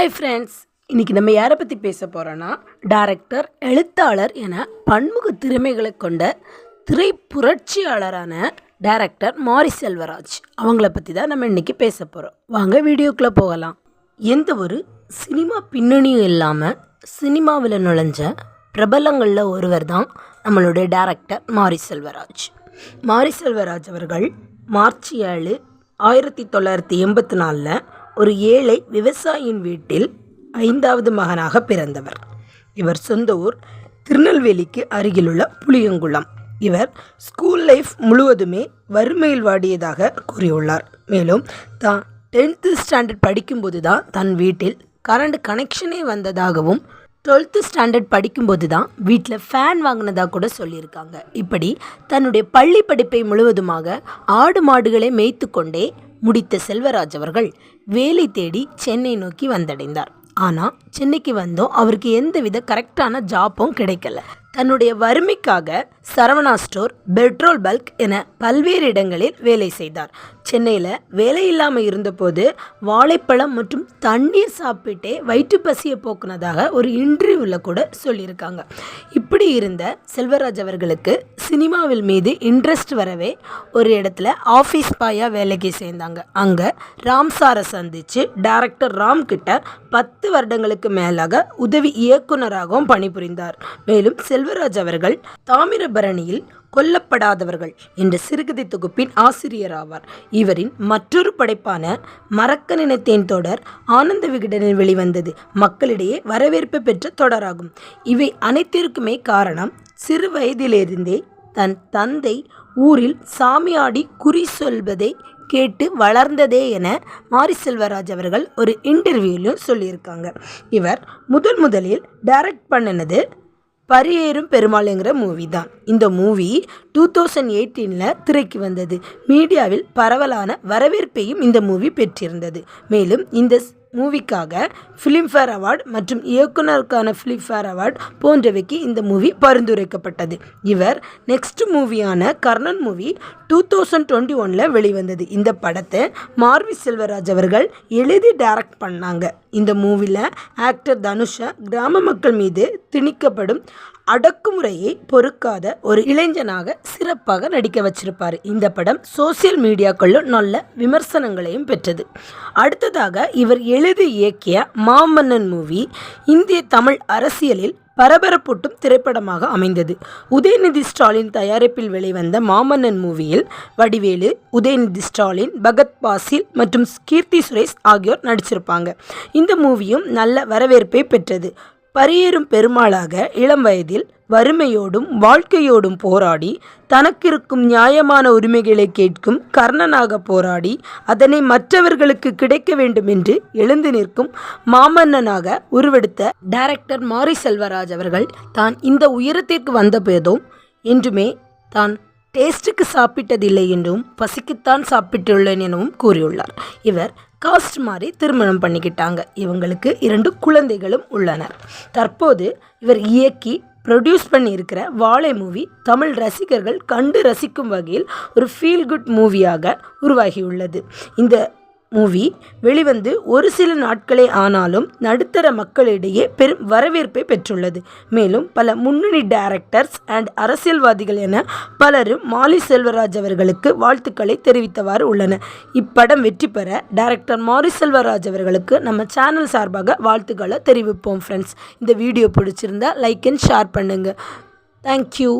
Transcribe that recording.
Hi friends, இன்றைக்கி நம்ம யாரை பற்றி பேச போகிறோன்னா டைரக்டர், எழுத்தாளர் என பன்முக திறமைகளை கொண்ட திரை புரட்சியாளரான டைரக்டர் மாரி செல்வராஜ் அவங்கள பற்றி தான் நம்ம இன்றைக்கி பேச போகிறோம். வாங்க வீடியோக்குள்ளே போகலாம். எந்த ஒரு சினிமா பின்னணியும் இல்லாமல் சினிமாவில் நுழைஞ்ச பிரபலங்களில் ஒருவர் தான் நம்மளுடைய டைரக்டர் மாரி செல்வராஜ். மாரி செல்வராஜ் அவர்கள் மார்ச் 7, 1984 ஒரு ஏழை விவசாயியின் வீட்டில் 5வது மகனாக பிறந்தவர். இவர் சொந்த ஊர் திருநெல்வேலிக்கு அருகிலுள்ள புளியங்குளம். இவர் ஸ்கூல் லைஃப் முழுவதுமே வறுமையில் வாடியதாக கூறியுள்ளார். மேலும் தான் 10th ஸ்டாண்டர்ட் படிக்கும்போது தான் தன் வீட்டில் கரண்ட் கனெக்ஷனே வந்ததாகவும் 12th ஸ்டாண்டர்ட் படிக்கும்போது தான் வீட்டில் ஃபேன் வாங்கினதாக கூட சொல்லியிருக்காங்க. இப்படி தன்னுடைய பள்ளி படிப்பை முழுவதுமாக ஆடு மாடுகளை மேய்த்து கொண்டே முடித்த செல்வராஜ் அவர்கள் வேலை தேடி சென்னை நோக்கி வந்தடைந்தார். ஆனால் சென்னைக்கு வந்தோம் அவருக்கு எந்தவித கரெக்டான ஜாப்பும் கிடைக்கல. தன்னுடைய வறுமைக்காக சரவணா ஸ்டோர், பெட்ரோல் பல்க் என பல்வேறு இடங்களில் வேலை செய்தார். சென்னையில் வேலை இல்லாமல் இருந்தபோது வாழைப்பழம் மற்றும் தண்ணீர் சாப்பிட்டே வயிற்று பசியை போக்குனதாக ஒரு இன்டர்வியூவில் கூட சொல்லியிருக்காங்க. இப்படி இருந்த செல்வராஜ் அவர்களுக்கு சினிமாவில் மீது இன்ட்ரெஸ்ட் வரவே ஒரு இடத்துல ஆஃபீஸ் பாயாக வேலைக்கு சேர்ந்தாங்க. அங்கே ராம் சாரை சந்தித்து டைரக்டர் ராம் கிட்ட 10 வருடங்களுக்கு மேலாக உதவி இயக்குனராகவும் பணிபுரிந்தார். மேலும் செல்வராஜ் அவர்கள் தாமிரபரணியில் கொல்லப்படாதவர்கள் என்ற சிறுகதை தொகுப்பின் ஆசிரியர் ஆவார். இவரின் மற்றொரு படைப்பான மறக்க நினைத்தேன் தொடர் ஆனந்த விகடனில் வெளிவந்தது மக்களிடையே வரவேற்பு பெற்ற தொடராகும். இவை அனைத்திற்குமே காரணம் சிறு வயதிலிருந்தே தன் தந்தை ஊரில் சாமியாடி குறி சொல்வதை கேட்டு வளர்ந்ததே என மாரி செல்வராஜ் அவர்கள் ஒரு இன்டர்வியூலையும் சொல்லியிருக்காங்க. இவர் முதலில் டைரக்ட் பண்ணினது பரியேறும் பெருமாள்ங்கிற மூவி தான். இந்த மூவி 2018 திரைக்கு வந்தது. மீடியாவில் பரவலான வரவேற்பையும் இந்த மூவி பெற்றிருந்தது. மேலும் இந்த மூவிக்காக ஃபிலிம்ஃபேர் அவார்டு மற்றும் இயக்குனருக்கான ஃபிலிம்ஃபேர் அவார்டு போன்றவைக்கு இந்த மூவி பரிந்துரைக்கப்பட்டது. இவர் நெக்ஸ்ட் மூவியான கர்ணன் மூவி 2021 வெளிவந்தது. இந்த படத்தை மாரி செல்வராஜ் அவர்கள் எழுதி டைரக்ட் பண்ணாங்க. இந்த மூவியில் ஆக்டர் தனுஷா கிராம மக்கள் மீது திணிக்கப்படும் அடக்குமுறையை பொறுக்காத ஒரு இளைஞனாக சிறப்பாக நடிக்க வச்சிருப்பார். இந்த படம் சோசியல் மீடியாக்களும் நல்ல விமர்சனங்களையும் பெற்றது. அடுத்ததாக இவர் எழுதி இயக்கிய மாமன்னன் மூவி இந்திய தமிழ் அரசியலில் பரபரப்பூட்டும் திரைப்படமாக அமைந்தது. உதயநிதி ஸ்டாலின் தயாரிப்பில் வெளிவந்த மாமன்னன் மூவியில் வடிவேலு, உதயநிதி ஸ்டாலின், பகத் பாசில் மற்றும் கீர்த்தி சுரேஷ் ஆகியோர் நடிச்சிருப்பாங்க. இந்த மூவியும் நல்ல வரவேற்பை பெற்றது. பரியேறும் பெருமாளாக இளம் வயதில் வறுமையோடும் வாழ்க்கையோடும் போராடி தனக்கிருக்கும் நியாயமான உரிமைகளை கேட்கும் கர்ணனாக போராடி அதனை மற்றவர்களுக்கு கிடைக்க வேண்டும் என்று எழுந்து நிற்கும் மாமன்னனாக உருவெடுத்த டைரக்டர் மாரி செல்வராஜ் அவர்கள் தான் இந்த உயரத்திற்கு வந்த போதும் என்றுமே தான் டேஸ்ட்டுக்கு சாப்பிட்டதில்லை என்றும் பசிக்குத்தான் சாப்பிட்டுள்ளேன் எனவும் கூறியுள்ளார். இவர் காஸ்ட் மாதிரி திருமணம் பண்ணிக்கிட்டாங்க. இவங்களுக்கு 2 குழந்தைகளும் உள்ளனர். தற்போது இவர் இயக்கி ப்ரொடியூஸ் பண்ணியிருக்கிற வாழை மூவி தமிழ் ரசிகர்கள் கண்டு ரசிக்கும் வகையில் ஒரு ஃபீல் குட் மூவியாக உருவாகியுள்ளது. இந்த மூவி வெளிவந்து ஒரு சில நாட்களே ஆனாலும் நடுத்தர மக்களிடையே பெரும் வரவேற்பை பெற்றுள்ளது. மேலும் பல முன்னணி டைரக்டர்ஸ் அண்ட் அரசியல்வாதிகள் என பலரும் மாரி செல்வராஜ் அவர்களுக்கு வாழ்த்துக்களை தெரிவித்தவாறு உள்ளனர். இப்படம் வெற்றி பெற டைரக்டர் மாரி செல்வராஜ் அவர்களுக்கு நம்ம சேனல் சார்பாக வாழ்த்துக்களை தெரிவிப்போம். ஃப்ரெண்ட்ஸ், இந்த வீடியோ பிடிச்சிருந்தா லைக் அண்ட் ஷேர் பண்ணுங்கள். தேங்க்யூ.